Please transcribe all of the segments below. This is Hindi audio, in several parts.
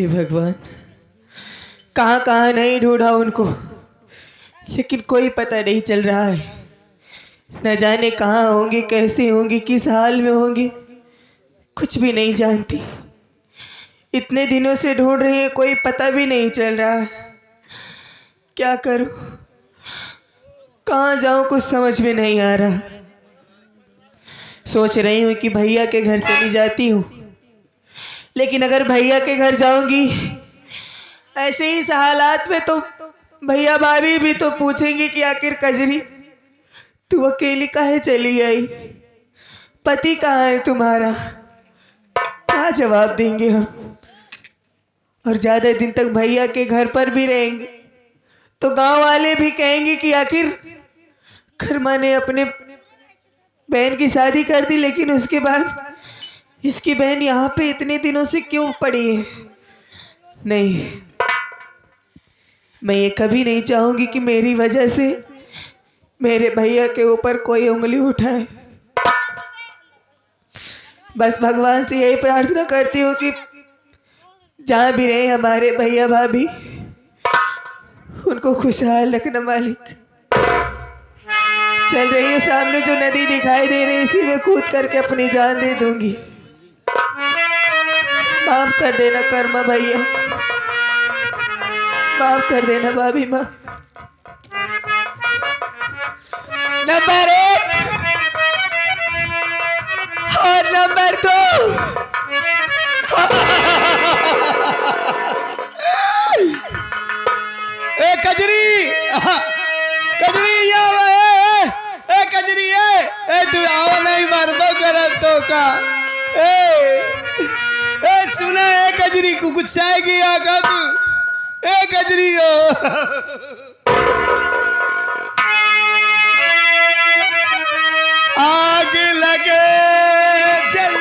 हे भगवान, कहाँ कहाँ नहीं ढूंढा उनको, लेकिन कोई पता नहीं चल रहा है। न जाने कहाँ होंगी, कैसे होंगी, किस हाल में होंगी, कुछ भी नहीं जानती। इतने दिनों से ढूंढ रही है, कोई पता भी नहीं चल रहा है। क्या करूं, कहाँ जाऊं, कुछ समझ में नहीं आ रहा। सोच रही हूँ कि भैया के घर चली जाती हूँ, लेकिन अगर भैया के घर जाऊंगी ऐसे ही हालात में तो भैया भाभी भी तो पूछेंगे कि आखिर कजरी तू अकेली काहे चली आई, पति कहाँ है तुम्हारा, क्या जवाब देंगे हम। और ज्यादा दिन तक भैया के घर पर भी रहेंगे तो गांव वाले भी कहेंगे कि आखिर खरमा ने अपने बहन की शादी कर दी, लेकिन उसके बाद इसकी बहन यहाँ पे इतने दिनों से क्यों पड़ी है। नहीं, मैं ये कभी नहीं चाहूंगी कि मेरी वजह से मेरे भैया के ऊपर कोई उंगली उठाए। बस भगवान से यही प्रार्थना करती हूँ कि जहाँ भी रहे हमारे भैया भाभी, उनको खुशहाल रखना मालिक। चल रही हूँ, सामने जो नदी दिखाई दे रही है इसी में कूद करके अपनी जान दे दूंगी। माफ कर देना कर्मा भैया, माफ कर देना भाभी माँ। नंबर 1 और नंबर 2 ए कजरी, कजरी ए कजरी ए तू आओ नहीं मरबो करब तो का। ए सुना ए कजरी को कुछ आएगी आका तू। ए कजरी आग लगे जल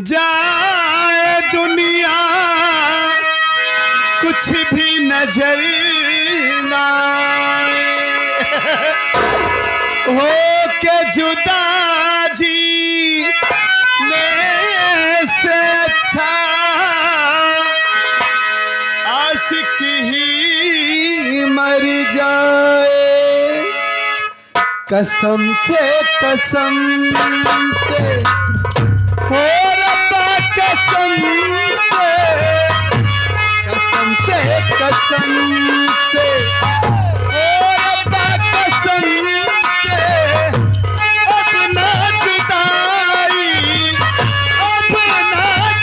जाए दुनिया, कुछ भी नजर ना हो के जुदा जी से अच्छा आशिक ही मर जाए। कसम से हो रब्बा कसम से ओ रब्बा कसम से अपना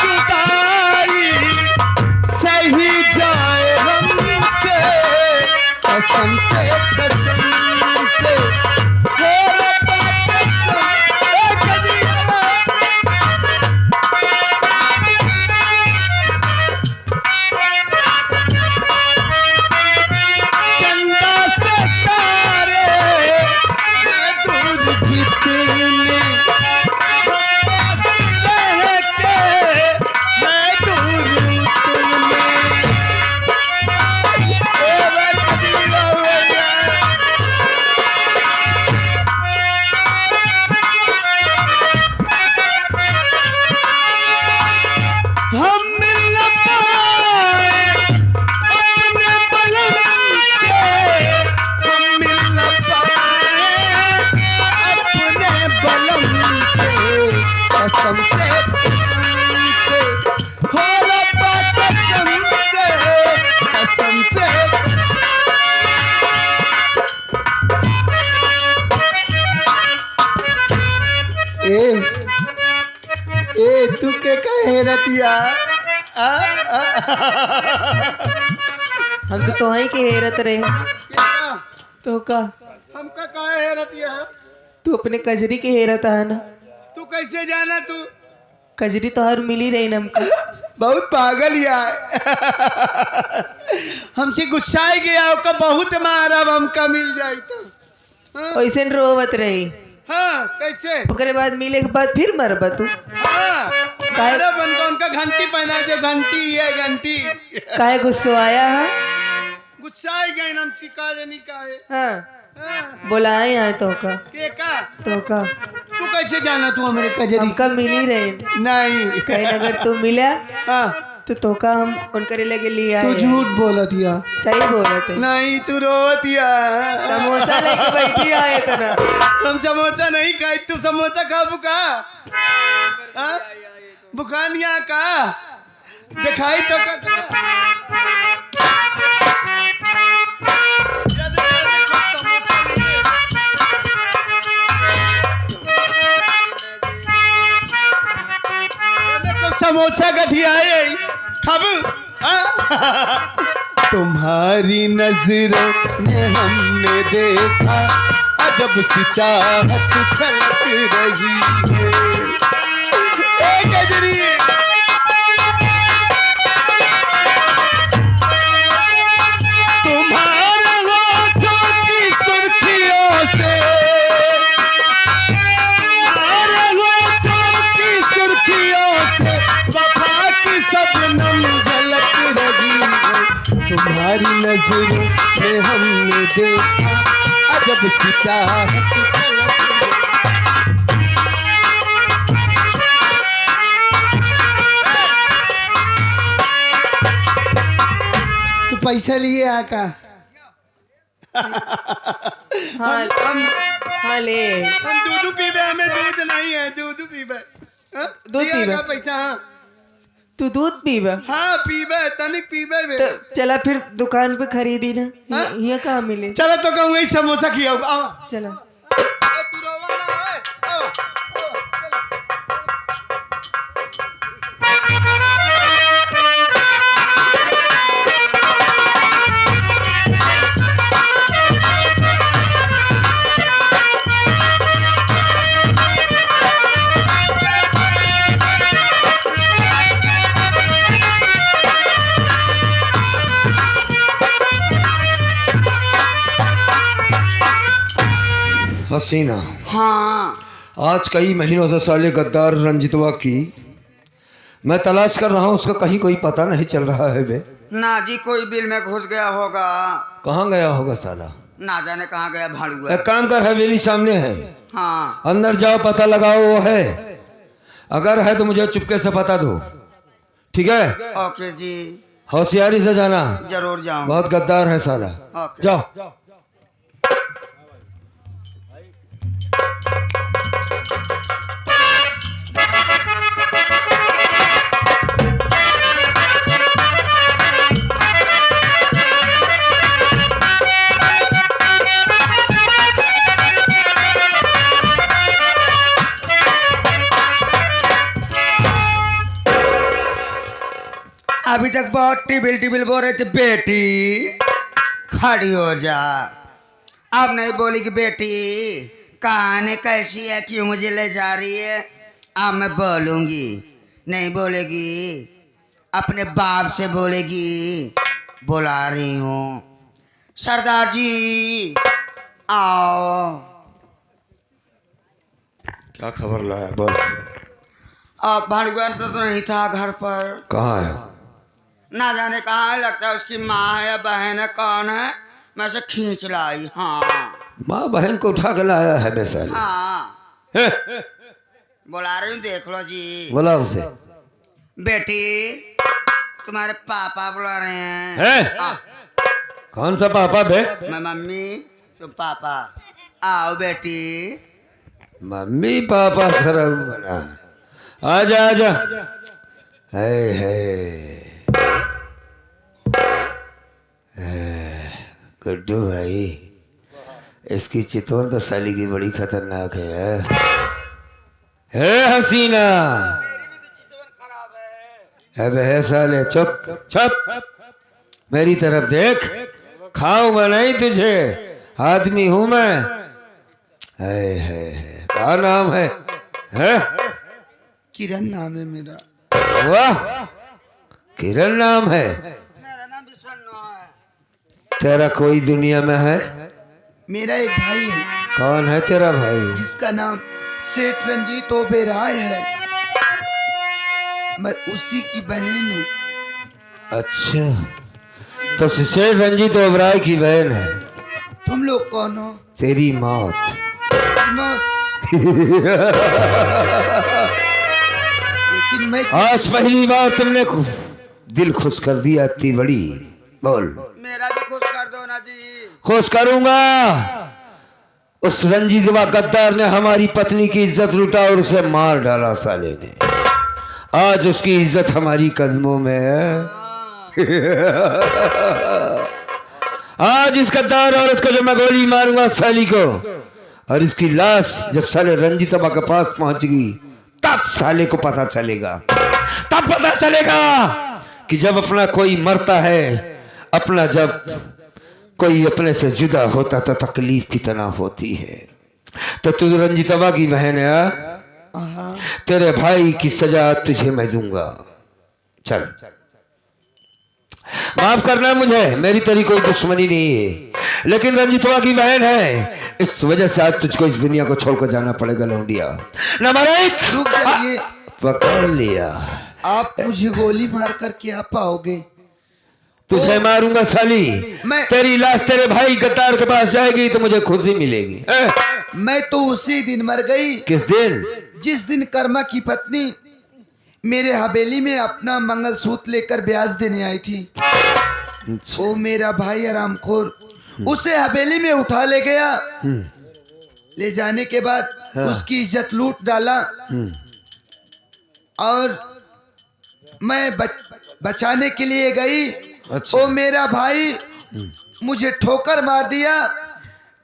जुदाई सही जाए हमसे। कसम से ओ रब्बा कसम। तू के कहे रतिया हम तो तोही की हेरत रहे तो का हमका कहे है रतिया। तू अपने कजरी की हेरत है ना। तू कैसे जाना तू? कजरी तो हर मिली रही ना हमको। बहुत पागल यार हमसे गुस्सा गया ओका बहुत मारा हमका मिल जाई तो ऐसे रोवत रही। हाँ कैसे? ओकरे बाद मिले के बाद फिर मरबा तू? हाँ बन को उनका घंटी पहना दे, घंटी ये घंटी। काहे गुस्सा आया है? गुस्सा गए हम चिका जनी काहे। हाँ बोलाए आए तो का तू कैसे जाना? तू हमारे कजरी हमका मिली रहे नहीं कहीं अगर तू मिला हाँ तो का हम उनकरे लगे लिया तू झूठ बोला दिया। सही बोला थे। नहीं तू रो दिया। समोसा लेके बैठी आए तो ना। हम समोसा नहीं खाई, तू समोसा खा बुका बुखानिया का दिखाई तो समोसा कठियाए खब। तुम्हारी नजरों में हमने देखा अजब सी चाहत छलक रही है। ए गजरी तुम्हारे होठों की सुर्खियों से, तुम्हारे होठों की सुर्खियों से वफा की शबनम झलक रही है। तुम्हारी नजरों में हमने देखा अजब सी चाहत छलक रही है। तू पैसा लिए आका? हाँ हाँ ले। हम दूध पीबे, हमें दूध नहीं है, दूध पीबे। हाँ? दूध दिया पीबे? का पैसा? हाँ तू दूध पीबा? हाँ पीबे, तनिक पीबे बे। तो चला फिर दुकान पे खरीदी ना। हाँ? यहाँ कहाँ मिले? चलो तो कहूँगा समोसा खियाओ। आओ चला। तू रोवा ना है। आओ, आओ, हसीना, हाँ आज कई महीनों से साले गद्दार रंजितवा की मैं तलाश कर रहा हूँ, उसका कहीं कोई पता नहीं चल रहा है बे। ना जी कोई बिल में घुस गया होगा। कहाँ गया होगा साला? ना जाने कहाँ गया भाड़ुआ। एक काम कर, हवेली सामने है, हाँ अंदर जाओ, पता लगाओ वो है। अगर है तो मुझे चुपके से बता दो, ठीक है? ओके जी, होशियारी से जाना, जरूर जाऊँ। बहुत गद्दार है साला। ओके। जाओ। अभी तक बहुत टिबिल बोल रहे थे। बेटी खड़ी हो जा। अब नहीं बोली कि बेटी कहानी कैसी है, क्यों मुझे ले जा रही है। अब मैं बोलूंगी। नहीं बोलेगी, अपने बाप से बोलेगी। बुला रही हूँ। सरदार जी आओ। क्या खबर लाया, बोल। अब भाड़ुआ तो नहीं था घर पर। कहाँ है? ना जाने कहाँ है, लगता है उसकी माँ है या बहन है, कौन है। मैं से खींच लाई। हाँ माँ बहन को उठा के लाया है बेचारी। हाँ हैं? बुला रही हूँ, देख लो जी। बोला उसे। बेटी तुम्हारे पापा बुला रहे हैं। हैं? आ, कौन सा पापा बे? मैं मम्मी, तुम पापा। आओ बेटी। मम्मी पापा सरऊ बना। आजा आजा। है गुड्डू भाई, इसकी चितवन तो साली की बड़ी खतरनाक है हसीना। अब है साले, चुप चुप, मेरी तरफ देख। खाऊंगा नहीं तुझे, आदमी हूं मैं। है क्या नाम है? किरण नाम है मेरा। वाह, किरण नाम है। मेरा नाम विष्णु है। तेरा कोई दुनिया में है? मेरा एक भाई है कौन है तेरा भाई? जिसका नाम सेठ रंजीत ओबेराय है। मैं उसी की बहन हूँ। अच्छा, तो शेर रंजीत ओबराय की बहन है। तुम लोग कौन हो? तेरी मौत। लेकिन मैं आज पहली बार तुमने दिल खुश कर दिया इतनी बड़ी। बोल। मेरा भी खुश कर दो ना जी। खुश करूंगा। उस रंजीतवा गद्दार ने हमारी पत्नी की इज्जत लूटा और उसे मार डाला साले ने। आज उसकी इज्जत हमारी कदमों में है। आज इस गद्दार औरत को जब मैं गोली मारूंगा साली को, और इसकी लाश जब साले रंजीतवा के पास पहुंच गई, तब साले को पता चलेगा, तब पता चलेगा कि जब अपना कोई मरता है, अपना जब कोई अपने से जुदा होता तो तकलीफ कितना होती है। तो तू रंजीतवा की बहन है, तेरे भाई की सजा तुझे मैं दूंगा। चल, माफ करना मुझे, मेरी तेरी कोई दुश्मनी नहीं है, लेकिन रंजीतवा की बहन है, इस वजह से आज तुझको इस दुनिया को छोड़कर जाना पड़ेगा लौंडिया। रुक जाइए, पकड़ लिया। आप मुझे गोली मार कर क्या पाओगे? तुझे मारूंगा साली। मैं- तेरी लाश तेरे भाई गद्दार के पास जाएगी तो मुझे खुशी मिलेगी। मैं तो उसी दिन मर गई किस दिन? जिस दिन कर्मा की पत्नी मेरे हवेली में अपना मंगलसूत्र लेकर ब्याज देने आई थी। वो मेरा भाई आरामखोर उसे हवेली में उठा ले गया। ले जाने के बाद हाँ। उसकी इज्जत लूट डाला और मैं बचाने के लिए गई। अच्छा। वो मेरा भाई मुझे ठोकर मार दिया,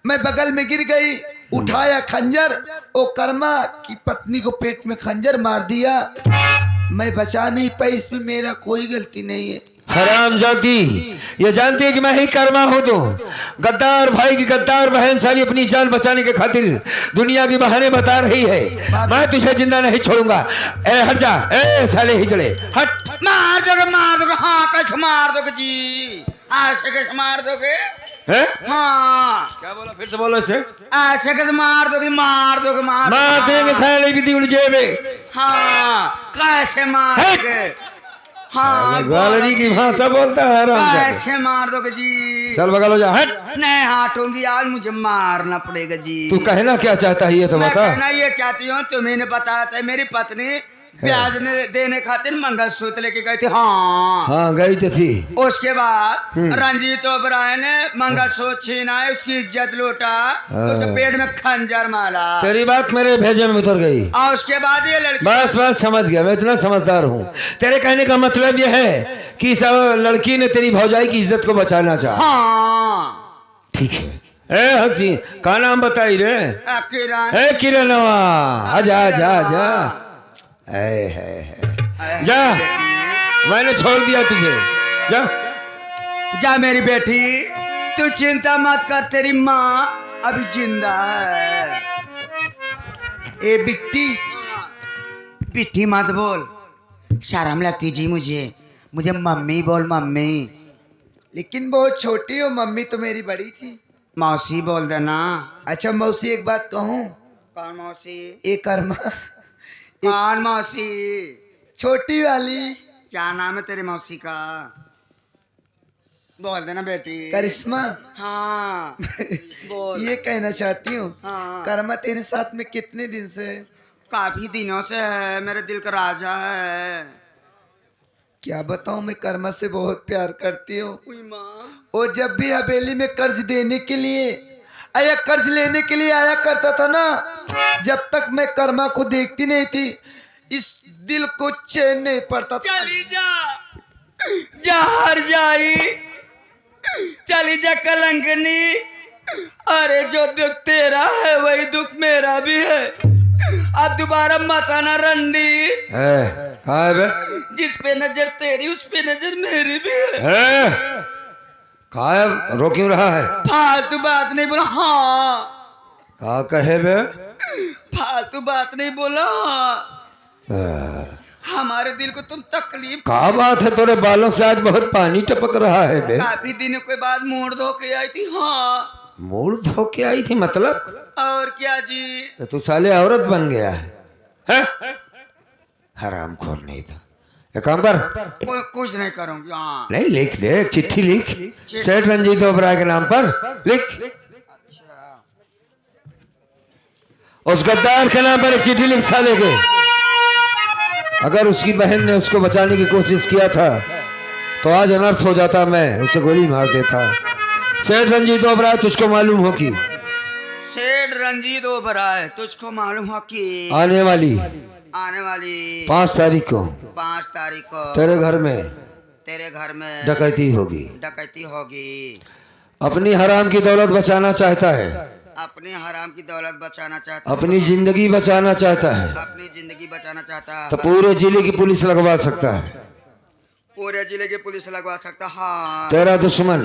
मैं बगल में गिर गई, उठाया खंजर, वो कर्मा की पत्नी को पेट में खंजर मार दिया। मैं बचा नहीं पाई, इसमें मेरा कोई गलती नहीं है। हराम जाती, ये जानती है कि मैं ही कर्मा हूं। तो गद्दार भाई की गद्दार बहन साली अपनी जान बचाने के खातिर दुनिया की बहाने बता रही है। मैं तुझे जिंदा नहीं छोड़ूंगा। ए हट जा, ए साले हिजड़े हट। मार दोगे हाँ, कैसे मार दोगे जी? ऐसे कैसे मार दोगे? हैं? हाँ, क्या बोला? फिर से बोलो इसे। ऐसे कैसे मार दोगे? मार देंगे साले भी दी जेबे। हाँ, कैसे मार हट! दोगे? हाँ, ग्वालरी की भाषा बोलता है हराम जाती। कैसे मार दोगे जी? चल बगल हो जा, हट। नहीं हटूंगी, आज मुझे मारना पड़ेगा जी। तू कहना क्या चाहता है ये तो मैं बता। कहना ये चाहती हूँ, तुम्हें ने बताया था मेरी पत्नी ब्याज देने खातिर मंगलसूत्र लेके गई थी। हाँ, हाँ गई तो थी। उसके बाद रंजीत ओबराय ने मंगलसूत्र छीना, उसकी इज्जत लूटा, उसके पेट में खंजर मारा तेरी बात मेरे भेजे में उतर गई। और उसके बाद ये लड़की बस बस समझ गया, मैं इतना समझदार हूँ। तेरे कहने का मतलब यह है कि इस लड़की ने तेरी भौजाई की इज्जत को बचाना चाहा। हाँ, ठीक है। ए हसी का नाम बताई रे? किरण। ए किरणवा, आजा आजा आजा। है जा, मैंने छोड़ दिया तुझे, जा जा मेरी बेटी, तू चिंता मत कर, तेरी माँ अभी जिंदा है। ए बिट्टी, बिट्टी मत बोल, शर्म लगती जी मुझे मम्मी बोल, मम्मी। लेकिन बहुत छोटी हो, मम्मी तो मेरी बड़ी थी। मौसी बोल देना। अच्छा मौसी, एक बात कहूँ? कौन मौसी? एक कर्मा, कौन मौसी? छोटी वाली। क्या नाम है तेरी मौसी का? बोल देना बेटी। करिश्मा। हाँ बोल। ये कहना चाहती हूँ, हाँ, कर्मा तेरे साथ में कितने दिन से है? काफी दिनों से है, मेरे दिल का राजा है। क्या बताऊँ, मैं कर्मा से बहुत प्यार करती हूँ। उई माँ। वो जब भी हवेली में कर्ज देने के लिए आया, कर्ज लेने के लिए आया करता था ना, जब तक मैं कर्मा को देखती नहीं थी, इस दिल को चैन नहीं पड़ता था। चली जा, जहर जाई, चली जा कलंकनी। अरे जो दुख तेरा है वही दुख मेरा भी है। अब दोबारा मत आना रंडी। कहाँ है बे? जिस पे नजर तेरी उस पे नजर मेरी भी है। कहाँ है? रो क्यों रहा है? फालतू बात नहीं बोला। हाँ, कहाँ कहे बे? फालतू बात नहीं बोला। हमारे दिल को तुम तकलीफ। क्या बात है, तेरे बालों से आज बहुत पानी टपक रहा है बे। काफी दिनों के बाद मोड़ धो के आई थी। हाँ, मूड धो के आई थी मतलब? और क्या जी? तो तू साले औरत बन गया है? हरामखोर नहीं था। एक काम कर, कुछ नहीं करूंगी। हाँ, नहीं लिख दे, एक चिट्ठी लिख सेठ रंजीत ओबराय के नाम पर लिख। उस गद्दार के नाम पर एक चिट्ठी लिख साले के। अगर उसकी बहन ने उसको बचाने की कोशिश किया था तो आज अनर्थ हो जाता, मैं उसे गोली मार देता। सेठ रंजीत ओबराय, तुझको मालूम हो कि सेठ रंजीत ओबराय, तुझको मालूम हो कि आने वाली 5 तारीख को तारीख को तेरे घर में डकैती होगी। डकैती होगी। अपनी हराम की दौलत बचाना चाहता है, अपने हराम की दौलत बचाना चाहता है, अपनी जिंदगी बचाना चाहता है, अपनी जिंदगी बचाना चाहता है, तो पूरे जिले की पुलिस लगवा सकता है। पूरे जिले की पुलिस लगवा सकता। हाँ, तेरा दुश्मन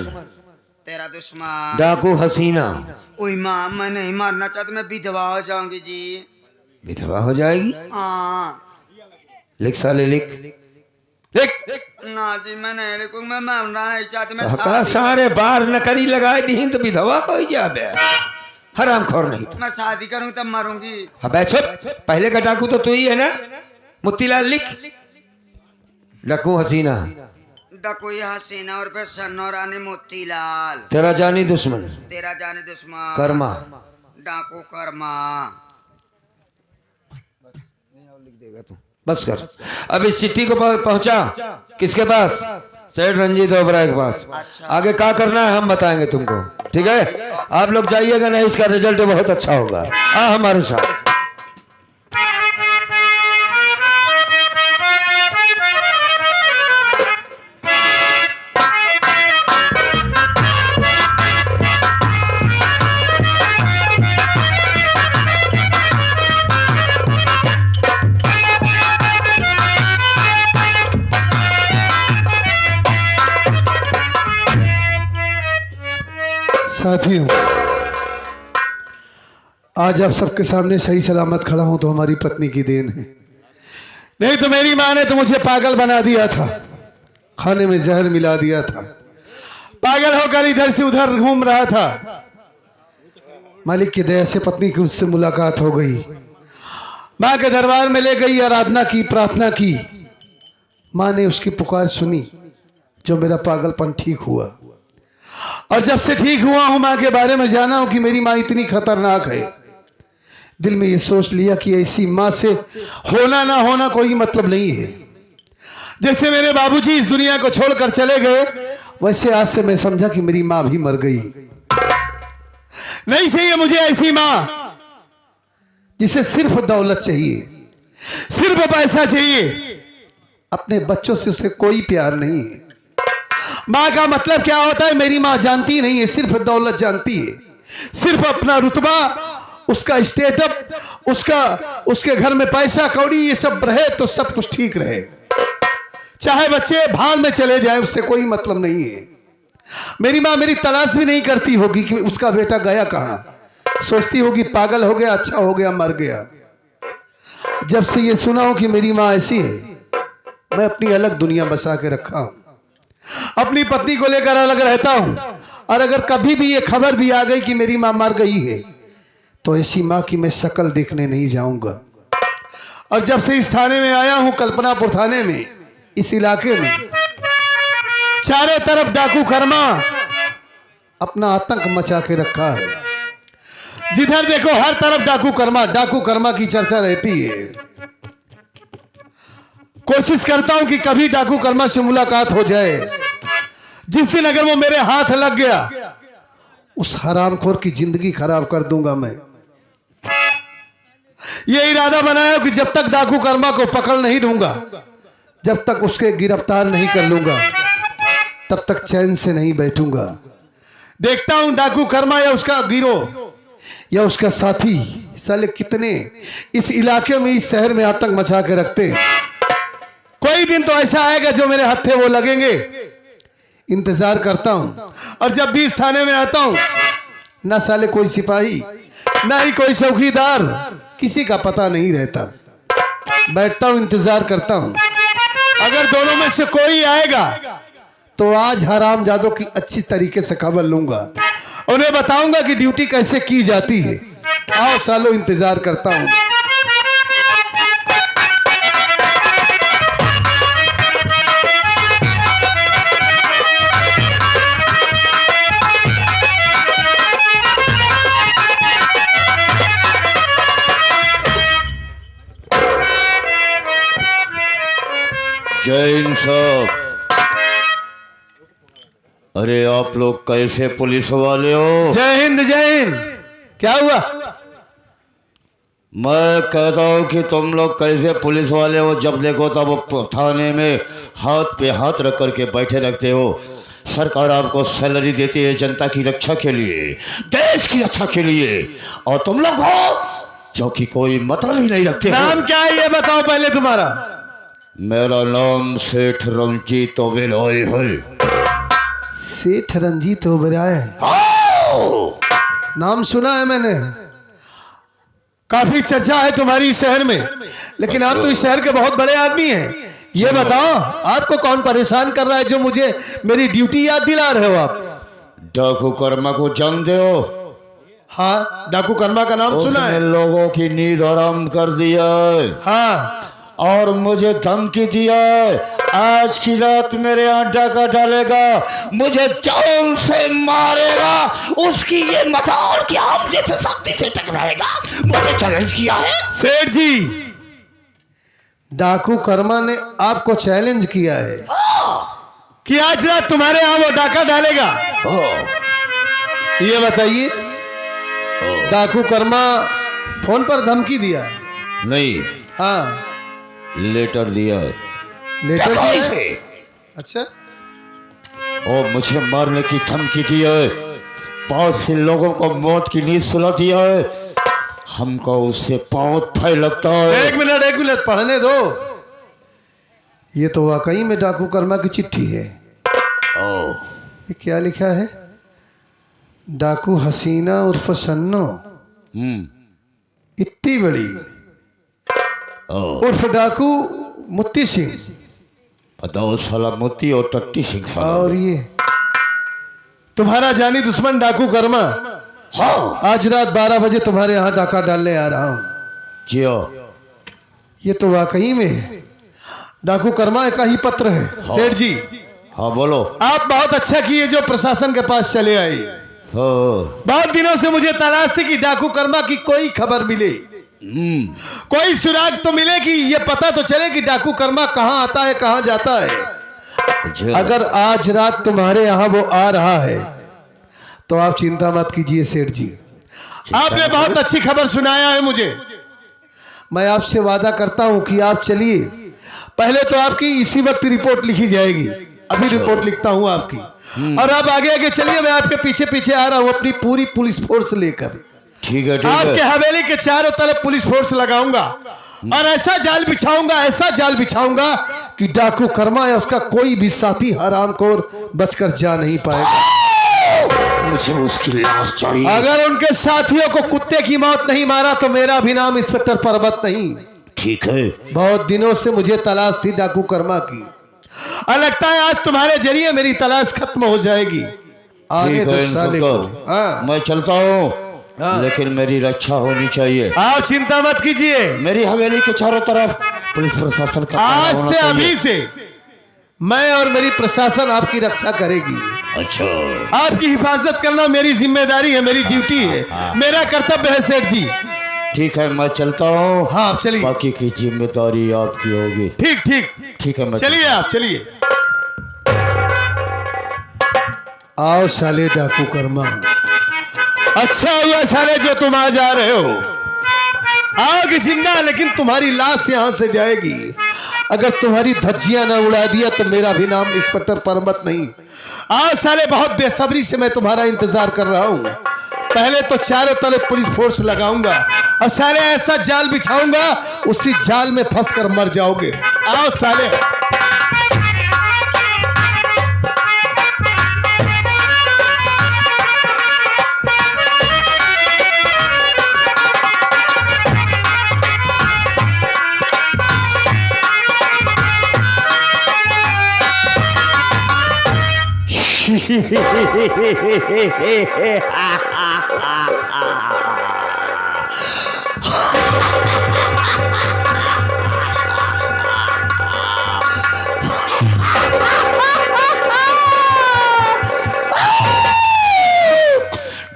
तेरा दुश्मन डाकू हसीना ओए माँ, मैं नहीं मारना चाहता, मैं विधवा हो जाऊंगी जी। विधवा हो जाएगी। हाँ लिख साले लिख लिख। ना जी, मैं नहीं लिखूंगा, मैं मारना नहीं चाहती, मैं का सारे बार नकरी लगाए दी तो विधवा हो जाबे। हराम खोर नहीं तो। मैं शादी करूंगी तब मरूंगी। अबे चुप, पहले का डाकू तो तू ही है ना। मुत्तीलाल लिख, डाकू हसीना डकोई हसीना और फिर सन्नो रानी मोतीलाल, तेरा जानी दुश्मन तेरा जाने दुश्मन कर्मा। डाकू कर्मा। बस कर। अब इस चिट्ठी को पहुंचा किसके पास? सेठ रंजीत ओबराय के पास। अच्छा। आगे क्या करना है हम बताएंगे तुमको, ठीक है? आप लोग जाइएगा नहीं, इसका रिजल्ट बहुत अच्छा होगा। आ हमारे साथ। साथियों, आज आप सबके सामने सही सलामत खड़ा हूं तो हमारी पत्नी की देन है। नहीं तो मेरी माँ ने तो मुझे पागल बना दिया था, खाने में जहर मिला दिया था, पागल होकर इधर से उधर घूम रहा था। मालिक की दया से पत्नी की उससे मुलाकात हो गई। माँ के दरबार में ले गई, आराधना की, प्रार्थना की। माँ ने उसकी पुकार सुनी, जो मेरा पागलपन ठीक हुआ। और जब से ठीक हुआ हूं, माँ के बारे में जाना हूं कि मेरी माँ इतनी खतरनाक है। दिल में ये सोच लिया कि ऐसी माँ से होना ना होना कोई मतलब नहीं है। जैसे मेरे बाबूजी इस दुनिया को छोड़कर चले गए, वैसे आज से मैं समझा कि मेरी माँ भी मर गई। नहीं चाहिए मुझे ऐसी माँ जिसे सिर्फ दौलत चाहिए, सिर्फ पैसा चाहिए, अपने बच्चों से उसे कोई प्यार नहीं है। माँ का मतलब क्या होता है मेरी माँ जानती नहीं है, सिर्फ दौलत जानती है, सिर्फ अपना रुतबा, उसका स्टेटस, उसके घर में पैसा कौड़ी ये सब रहे तो सब कुछ ठीक रहे। चाहे बच्चे भाल में चले जाए, उससे कोई मतलब नहीं है। मेरी माँ मेरी तलाश भी नहीं करती होगी कि उसका बेटा गया कहाँ। सोचती होगी पागल हो गया, अच्छा हो गया, मर गया। जब से ये सुना हो कि मेरी माँ ऐसी है, मैं अपनी अलग दुनिया बसा के रखा हूं, अपनी पत्नी को लेकर अलग रहता हूं। और अगर कभी भी ये खबर भी आ गई कि मेरी मां मर गई है, तो ऐसी मां की मैं शक्ल देखने नहीं जाऊंगा। और जब से इस थाने में आया हूं, कल्पनापुर थाने में, इस इलाके में चारों तरफ डाकू कर्मा अपना आतंक मचा के रखा है। जिधर देखो हर तरफ डाकू कर्मा की चर्चा रहती है। कोशिश करता हूं कि कभी डाकू कर्मा से मुलाकात हो जाए। जिस दिन अगर वो मेरे हाथ लग गया, उस हरामखोर की जिंदगी खराब कर दूंगा मैं। ये इरादा बनाया कि जब तक डाकू कर्मा को पकड़ नहीं लूंगा, जब तक उसके गिरफ्तार नहीं कर लूंगा, तब तक चैन से नहीं बैठूंगा। देखता हूं डाकू कर्मा या उसका गिरोह या उसका साथी साले कितने इस इलाके में, इस शहर में आतंक मचा के रखते हैं। कोई दिन तो ऐसा आएगा जो मेरे हत्थे वो लगेंगे। इंतजार करता हूं। और जब भी इस थाने में आता हूं, ना साले कोई सिपाही, ना ही कोई चौकीदार, किसी का पता नहीं रहता। बैठता हूं, इंतजार करता हूं। अगर दोनों में से कोई आएगा तो आज हरामजादों की अच्छी तरीके से खबर लूंगा, उन्हें बताऊंगा कि ड्यूटी कैसे की जाती है। आओ सालों, इंतजार करता हूं। जय इंसाफ। अरे आप लोग कैसे पुलिस वाले हो? जय हिंद जय हिंद। क्या हुआ? मैं कहता हूँ कि तुम लोग कैसे पुलिस वाले हो? जब देखो तब थाने में हाथ पे हाथ रख करके बैठे रखते हो। सरकार आपको सैलरी देती है जनता की रक्षा के लिए, देश की रक्षा के लिए, और तुम लोग हो जो कि कोई मतलब ही नहीं रखते हो। नाम क्या है ये बताओ पहले तुम्हारा। मेरा नाम सेठ रंजीत ओबेरॉय है। सेठ रंजीत ओबेरॉय नाम सुना है मैंने, काफी चर्चा है तुम्हारी शहर में, लेकिन आप तो इस शहर के बहुत बड़े आदमी हैं। ये बताओ आपको कौन परेशान कर रहा है जो मुझे मेरी ड्यूटी याद दिला रहे हो आप? डाकू कर्मा को जानते हो? हाँ, डाकू कर्मा का नाम सुना है। उसने लोगों की नींद हराम कर दिया है हाँ, और मुझे धमकी दिया है, आज की रात मेरे यहाँ डाका डालेगा, मुझे जान से मारेगा, उसकी ये मजाल की हम जैसे शक्ति से टकराएगा, मुझे चैलेंज किया है। सेठ जी, डाकू कर्मा ने आपको चैलेंज किया है कि आज रात तुम्हारे यहाँ वो डाका डालेगा। ये बताइए, डाकू कर्मा फोन पर धमकी दिया? नहीं, हाँ, लेटर दिया है। लेटर देखो दिया है? इसे। अच्छा, और मुझे मारने की धमकी दी है, बहुत से लोगों को मौत की नींद सुला दिया है, हमको उससे बहुत भय लगता है। एक मिनट पढ़ने दो। ये तो वाकई में डाकू कर्मा की चिट्ठी है। ये क्या लिखा है? डाकू हसीना उर्फ सन्नो इतनी बड़ी उर्फ डाकू मुत्ती सिंह, बताओ साला मोती और टट्टी सिंह साला। और ये तुम्हारा जानी दुश्मन डाकू कर्मा हाँ, आज रात 12 बजे तुम्हारे यहाँ डाका डालने आ रहा हूँ। जियो। ये तो वाकई में डाकू कर्मा का ही पत्र है। सेठ जी, हाँ बोलो। आप बहुत अच्छा किए जो प्रशासन के पास चले आए। हाँ, बहुत दिनों से मुझे तलाश थी कि डाकू कर्मा की कोई खबर मिले, कोई सुराग तो मिले कि ये पता तो चले कि डाकू कर्मा कहाँ आता है कहाँ जाता है। जियो। अगर आज रात तुम्हारे यहाँ वो आ रहा है तो आप चिंता मत कीजिए सेठ जी, आपने बहुत अच्छी खबर सुनाया है मुझे। मैं आपसे वादा करता हूं कि आप चलिए, पहले तो आपकी इसी वक्त रिपोर्ट लिखी जाएगी, अभी रिपोर्ट लिखता हूं आपकी, और आप आगे आगे चलिए, मैं आपके पीछे पीछे आ रहा हूं अपनी पूरी पुलिस फोर्स लेकर। ठीक है, ठीक आपके है। हवेली के चारों तरफ पुलिस फोर्स लगाऊंगा और ऐसा जाल बिछाऊंगा कि डाकू कर्मा या उसका कोई भी साथी हरामखोर बचकर जा नहीं पाएगा। मुझे उसकी लाश चाहिए। अगर उनके साथियों को कुत्ते की मौत नहीं मारा तो मेरा भी नाम इंस्पेक्टर पर्वत नहीं। ठीक है। बहुत दिनों से मुझे तलाश थी डाकू कर्मा की, और लगता है आज तुम्हारे जरिए मेरी तलाश खत्म हो जाएगी। आगे ठीक है, 10 साल इंस्पेक्टर। हाँ, मैं चलता हूँ, लेकिन मेरी रक्षा होनी चाहिए। आप चिंता मत कीजिए, मेरी हवेली के चारों तरफ पुलिस प्रशासन का पहरा आज होना से चाहिए। अभी से मैं और मेरी प्रशासन आपकी रक्षा करेगी। अच्छा, आपकी हिफाजत करना मेरी जिम्मेदारी है, मेरी ड्यूटी है, मेरा कर्तव्य है सेठ जी। ठीक है, मैं चलता हूँ। हाँ, आप चलिए। बाकी की जिम्मेदारी आपकी होगी। ठीक ठीक, ठीक है, मैं चलिए, आप चलिए। आओ साले डाकू कर्मा, अच्छा हुआ साले जो तुम आ जा रहे हो। आओगे जिंदा, लेकिन तुम्हारी लाश यहां से जाएगी। अगर तुम्हारी धज्जियां ना उड़ा दिया तो मेरा भी नाम इंस्पेक्टर पर्वत नहीं। आओ साले, बहुत बेसब्री से मैं तुम्हारा इंतजार कर रहा हूं। पहले तो चारों तरफ पुलिस फोर्स लगाऊंगा और साले ऐसा जाल बिछाऊंगा, उसी जाल में फंस कर मर जाओगे। आओ साले।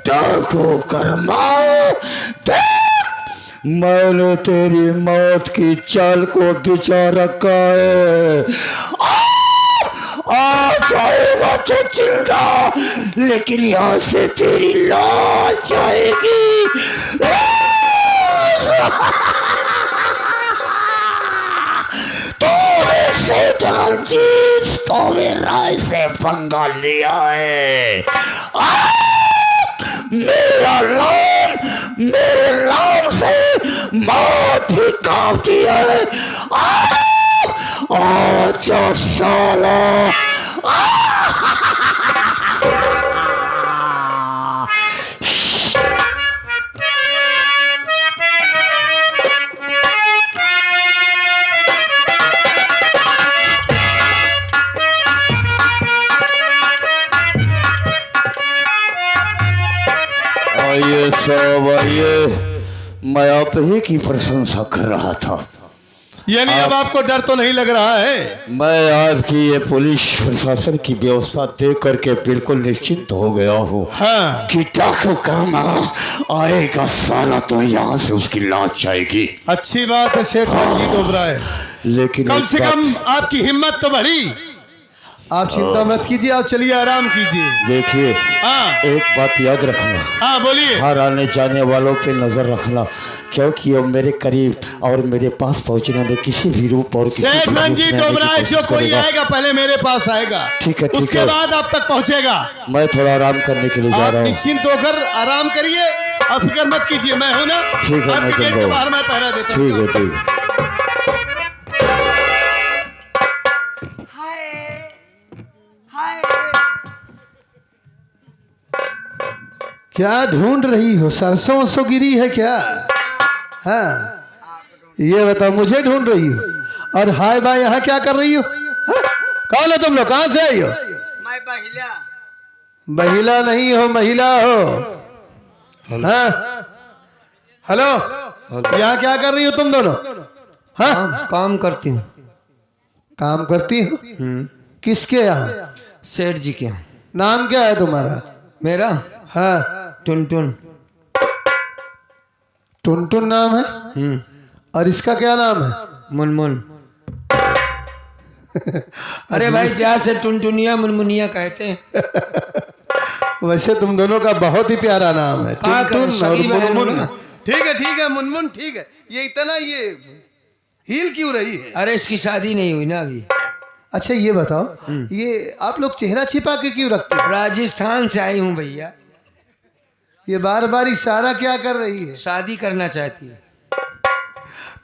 डाकू कर्मा, मैंने तेरी मौत की चाल को बिछा रखा है आ जाएगा तो जिंदा, लेकिन यहाँ से तेरी लाश जाएगी। तूने से रंजीत तोमे राय से पंगा लिया है। मेरे नाम से मौत भी काफी है। अच्छा साला, आइए सब आइए, मैं आप ही की प्रशंसा कर रहा था। यानी अब आपको डर तो नहीं लग रहा है? मैं आपकी ये पुलिस प्रशासन की व्यवस्था देख करके बिल्कुल निश्चिंत हो गया हूँ। हाँ, कि डाकू कर्मा आएगा साला तो यहाँ से उसकी लाश जाएगी। अच्छी बात है सेठ रंजीत ओबराय, लेकिन कम एक से बात- कम आपकी हिम्मत तो बढ़ी। आप चिंता मत कीजिए, आप चलिए आराम कीजिए। देखिए, हाँ एक बात याद रखना, हाँ बोलिए। हर आने जाने वालों पे नजर रखना, क्योंकि वो मेरे करीब और मेरे पास पहुंचने में किसी भी रूप और किसी सेठ भी रूप रंजीत में आने की ओबराय कोशिश जो कोई करेगा। आएगा पहले मेरे पास आएगा, ठीक है, ठीक उसके है। बाद आप तक पहुंचेगा। मैं थोड़ा आराम करने के लिए जा आप रहा हूँ। निश्चिंत होकर आराम करिए, आप फिक्र मत कीजिए, मैं हूं ना। ठीक है, मैं आपके गेट चल के रहा बाहर हूँ। मैं पहरा देता ठीक हूं। है, ठीक है। क्या ढूंढ रही हो? सरसों वरसों गिरी है क्या? हाँ, ये बताओ, मुझे ढूंढ रही हो? और हाय बाय यहाँ क्या कर रही हो? हाँ? कौन हो तुम लोग? कहाँ से आई हो? मैं बहिला। महिला नहीं हो, महिला हो। हाँ, हेलो, यहाँ क्या कर रही हो तुम दोनों? हाँ, काम करती हूँ। काम करती हो? किसके यहाँ? सेठ जी के यहाँ। नाम क्या है तुम्हारा? मेरा हाँ, टुनटुन। टुनटुन नाम है। और इसका क्या नाम है? मुनमुन। अरे भाई प्यार से टुनटुनिया मुनमुनिया कहते हैं। वैसे तुम दोनों का बहुत ही प्यारा नाम है, कहाँ करें, टुनटुन और सगी बहन हो मुनमुन। ना। ठीक है मुनमुन, ठीक है। ये इतना ये हील क्यों रही है? अरे इसकी शादी नहीं हुई ना अभी। अच्छा ये बताओ, ये आप लोग चेहरा छिपा के क्यों रखते हैं? राजस्थान से आई हूँ भैया। ये बार बार इशारा क्या कर रही है? शादी करना चाहती है।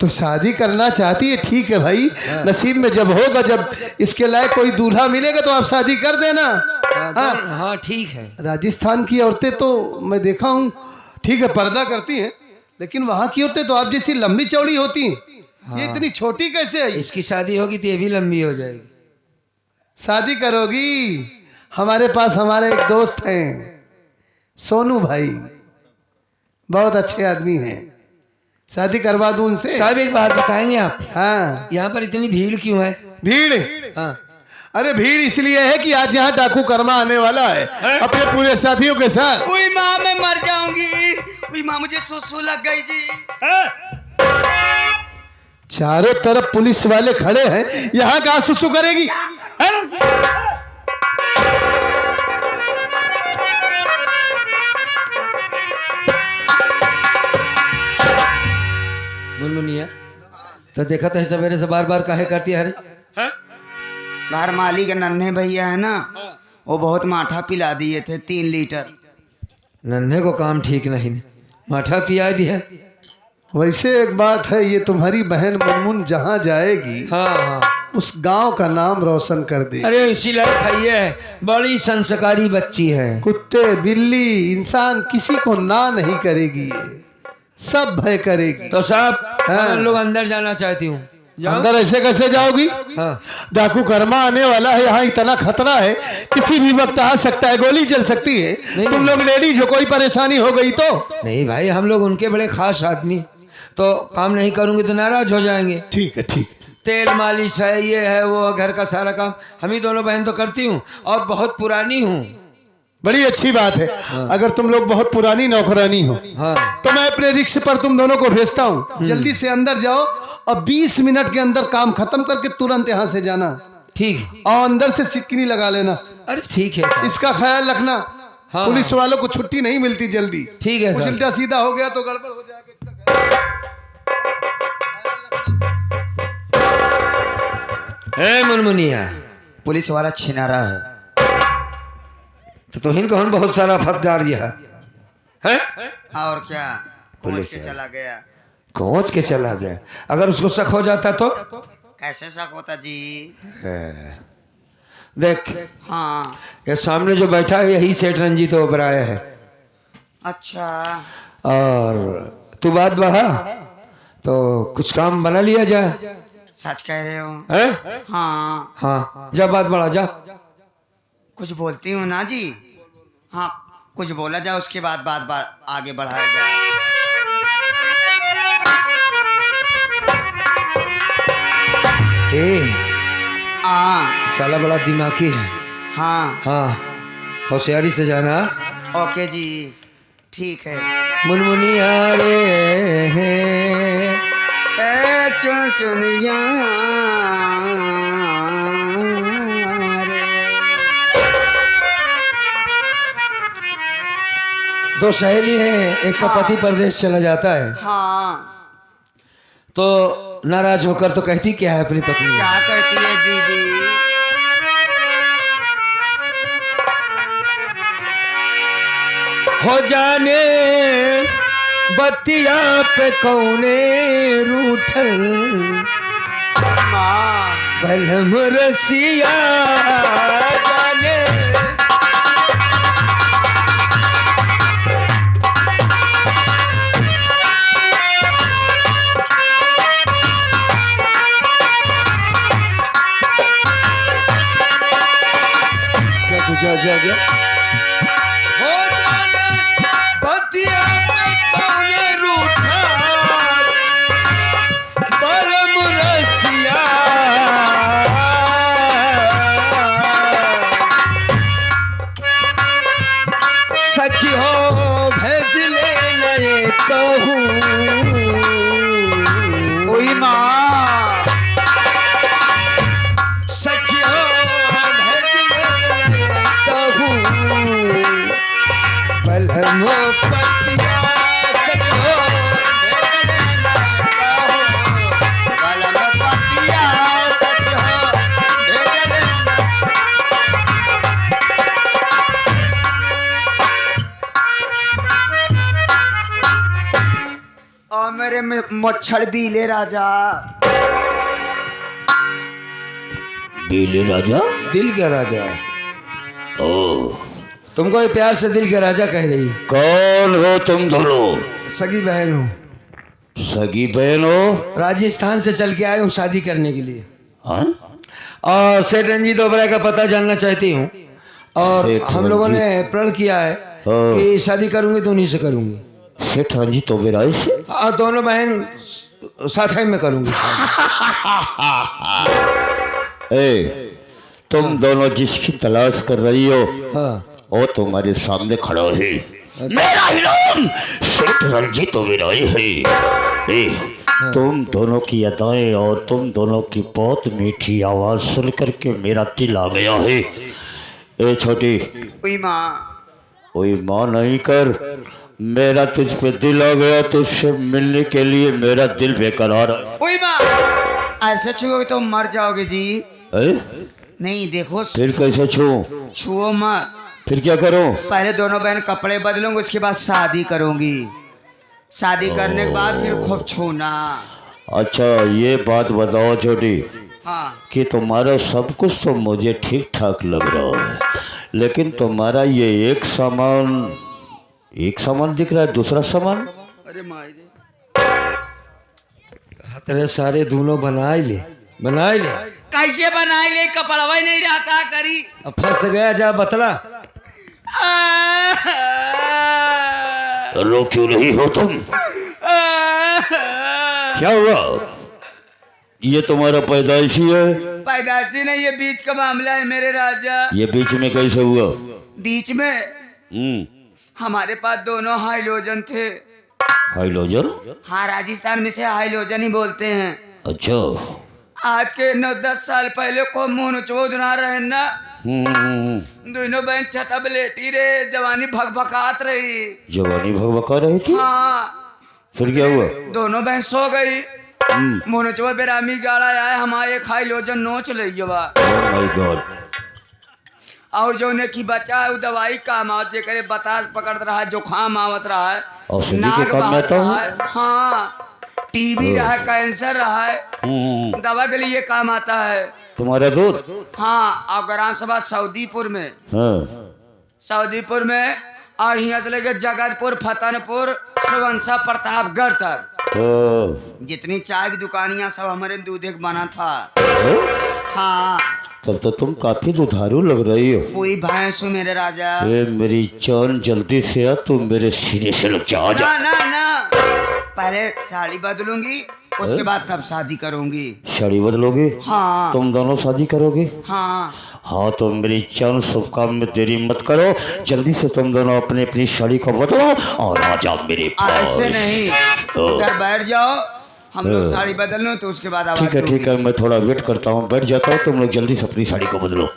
तो शादी करना चाहती है, ठीक है भाई। नसीब में जब होगा, जब इसके लायक कोई दूल्हा मिलेगा तो आप शादी कर देना। हाँ, हाँ ठीक है। राजस्थान की औरतें तो मैं देखा हूँ, ठीक है पर्दा करती हैं, लेकिन वहाँ की औरतें तो आप जैसी लंबी चौड़ी होती हैं। ये इतनी छोटी कैसे आई? इसकी शादी होगी तो ये भी लंबी हो जाएगी। शादी करोगी? हमारे पास हमारे एक दोस्त हैं, सोनू भाई, बहुत अच्छे आदमी हैं, शादी करवा दूं उनसे। साहब एक बात बताएंगे आप, हाँ, यहाँ पर इतनी भीड़ क्यों है? भीड़? हाँ। अरे भीड़ इसलिए है कि आज यहाँ डाकू कर्मा आने वाला है अपने पूरे साथियों के साथ। उई माँ मैं मर जाऊंगी। उई माँ मुझे सुसु लग गई जी। चारों तरफ पुलिस वाले खड़े हैं, यहाँ कहाँ सुसु करेगी? मुनमुनिया तो देखा था सवेरे से बार बार काहे करती है? अरे घर माली के नन्हे भैया है ना, वो बहुत माठा पिला दिए थे 3 लीटर। नन्हे को काम ठीक नहीं, माठा पिया दिया। वैसे एक बात है, ये तुम्हारी बहन मुनमुन जहाँ जाएगी हाँ हाँ। उस गांव का नाम रोशन कर दे। अरे इसी लायक है ये, बड़ी संस्कारी बच्ची है। कुत्ते बिल्ली इंसान किसी को ना नहीं करेगी, ये सब भय करेगी। तो साहब हाँ। हम लोग अंदर जाना चाहती हूँ। जाओ। अंदर ऐसे कैसे जाओगी? हाँ। डाकू कर्मा आने वाला है, यहाँ इतना खतरा है, किसी भी वक्त आ सकता है, गोली चल सकती है। तुम लोग लेडीज हो, कोई परेशानी हो गई तो? नहीं भाई, हम लोग उनके बड़े खास आदमी, तो काम नहीं करूंगे तो नाराज हो जाएंगे। ठीक है, ठीक है। तेल मालिश है, ये है वो, घर का सारा काम हम ही दोनों बहन तो करती हूँ, और बहुत पुरानी हूँ। बड़ी अच्छी बात है। अगर तुम लोग बहुत पुरानी नौकरानी हो हाँ। तो मैं अपने रिक्श पर तुम दोनों को भेजता हूँ, जल्दी से अंदर जाओ और 20 मिनट के अंदर काम खत्म करके तुरंत यहाँ से जाना। ठीक। और अंदर से सिटकिनी लगा लेना। अरे ठीक है साहब। इसका ख्याल रखना। हाँ। पुलिस वालों को छुट्टी नहीं मिलती जल्दी। ठीक है कुछ साहब। उल्टा सीधा हो गया तो गड़बड़ हो जाएगा। इसका ए मुनमुनिया, पुलिस वाला छिनारा है। तो तुहिन कौन बहुत सारा फतदार यह है? और क्या, पहुंच के चला गया। कोच के चला गया। अगर उसको शक हो जाता तो? कैसे शक होता जी? देख, हाँ। ये सामने जो बैठा है यही सेठ रंजीत ओबराय है। अच्छा। और तू बात बढ़ा तो कुछ काम बना लिया जाए। सच कह रहे हो? हैं? हाँ। हाँ, जा बात बढ़ा जा। कुछ बोलती हूँ ना जी। हाँ, कुछ बोला जाए उसके बाद बात आगे बढ़ाया जाए। ए, हाँ। साला बड़ा दिमागी है। हाँ। हाँ, होशियारी से जाना। ओके जी, ठीक है। मुनमुनिया रे ए चुनचुनिया रे। दो सहेली हैं, एक का पति परदेश चला जाता है हाँ। तो नाराज होकर तो कहती क्या है अपनी पत्नी? क्या कहती है दीदी? हो जाने बतिया पे कौने रूठल माँ। बलम रसिया जाने। जा जा जा। हो जाने बतिया पे कौने रूठल बलम रसिया। सखी हो भेज ले नए कहूँ। ओई माँ। सखी हो भेज ले नए कहूँ। बलम पतिया सखी हो भेज ले नए कहूँ। बलम पतिया सच हो भेज ले। और मेरे में मच्छर बीले राजा। बीले राजा? दिल के राजा। ओ, तुमको ये प्यार से दिल के राजा कह रही। कौन हो तुम दोनों? सगी बहन हूँ। सगी बहन हो? राजस्थान से चल के आए हूँ शादी करने के लिए। हाँ? और सेठ रंजीत ओबराय का पता जानना चाहती हूँ। और सेठ हम लोगों ने रंजीत। प्रण किया है हाँ। कि शादी करूंगी तो उन्हीं से करूंगी। सेठ रंजीत ओबराय से? और दोनों बहन साथ ही में करूंगी। ए, तुम दोनों जिसकी तलाश कर रही हो हाँ। वो तुम्हारे सामने खड़ा है। मेरा ही नाम सेठ रंजीत ओबराय है। ए, तुम दोनों की अदाएं और तुम दोनों की बहुत मीठी आवाज सुन करके मेरा दिल आ गया है। ए छोटी, ओई माँ। कोई माँ नहीं कर, मेरा तुझ पे दिल आ गया। तुझसे मिलने के लिए मेरा दिल बेकरार है। ओई माँ। ऐसे छुओगे तो मर जाओगे जी। ए? नहीं देखो, फिर कैसे छू? छुओ मत। फिर क्या करूं? पहले दोनों बहन कपड़े बदलूंगी, उसके बाद शादी करूंगी। शादी करने के बाद फिर खूब छूना। अच्छा ये बात बताओ छोटी हाँ। कि तुम्हारा सब कुछ तो मुझे ठीक ठाक लग रहा है, लेकिन तुम्हारा ये एक सामान दिख रहा है, दूसरा सामान? अरे मायरे। तेरे सारे दोनों बना ही ले। कैसे बनाए ले? कपड़वा ही नहीं रहता करी। अब फंस तो गया, जा बतला। तो रो क्यों नहीं हो तुम? क्या हुआ? ये तुम्हारा पैदाइशी है? पैदाइशी नहीं, ये बीच का मामला है मेरे राजा। ये बीच में कैसे हुआ? बीच में हमारे पास दोनों हाइलोजन थे। हाइलोजन? हाँ, राजस्थान में से हाइलोजन ही बोलते हैं। अच्छा। आज के 9-10 साल पहले को मुंह चोद ना रहे ना, दोनों बहन छता लेटी रे, जवानी भगभकात रही। जवानी भगभका रही थी? हाँ। फिर क्या हुआ? दोनों बहन सो गई। मोनोचवा बेरामी गाड़ा आया, हमारे खाई लोजन नोच ले जवा। Oh my God. और जो ने की बच्चा है वो दवाई काम आवत, जे करे बतास पकड़ रहा है, जुखाम आवत रहा है, और सिंधी के नाक काम में बहत तो रहा है, हाँ, टीबी रहा है, कैंसर रहा है, दवा के लिए काम आता है। तुम्हारा दूध? हाँ। और ग्राम सभा सऊदीपुर में, हाँ। सऊदीपुर में, और यहाँ से लेके जगतपुर, फतनपुर, सुगंसा, प्रतापगढ़ तक जितनी चाय की दुकानियां सब हमारे दूध एक बना था। हाँ। तब तो तुम काफी दुधारू लग रही हो। कोई भैंस हो मेरे राजा। ए मेरी जान, जल्दी से आ, तुम मेरे सीने से लग जा। ना ना ना, पहले साड़ी बदलूंगी, उसके बाद तब शादी करूंगी। साड़ी बदलोगे? हाँ। तुम दोनों शादी करोगे? हाँ। हाँ तो मेरी जान, शुभ काम में देरी मत करो, जल्दी से तुम दोनों अपने अपनी साड़ी को बदलो और आ जाओ मेरे पास। ऐसे नहीं, उधर बैठ जाओ, हम लोग साड़ी बदल लो, तो उसके बाद आवाज ठीक है, मैं थोड़ा वेट करता हूँ, बैठ जाता हूँ, तुम लोग जल्दी से अपनी साड़ी को बदलो।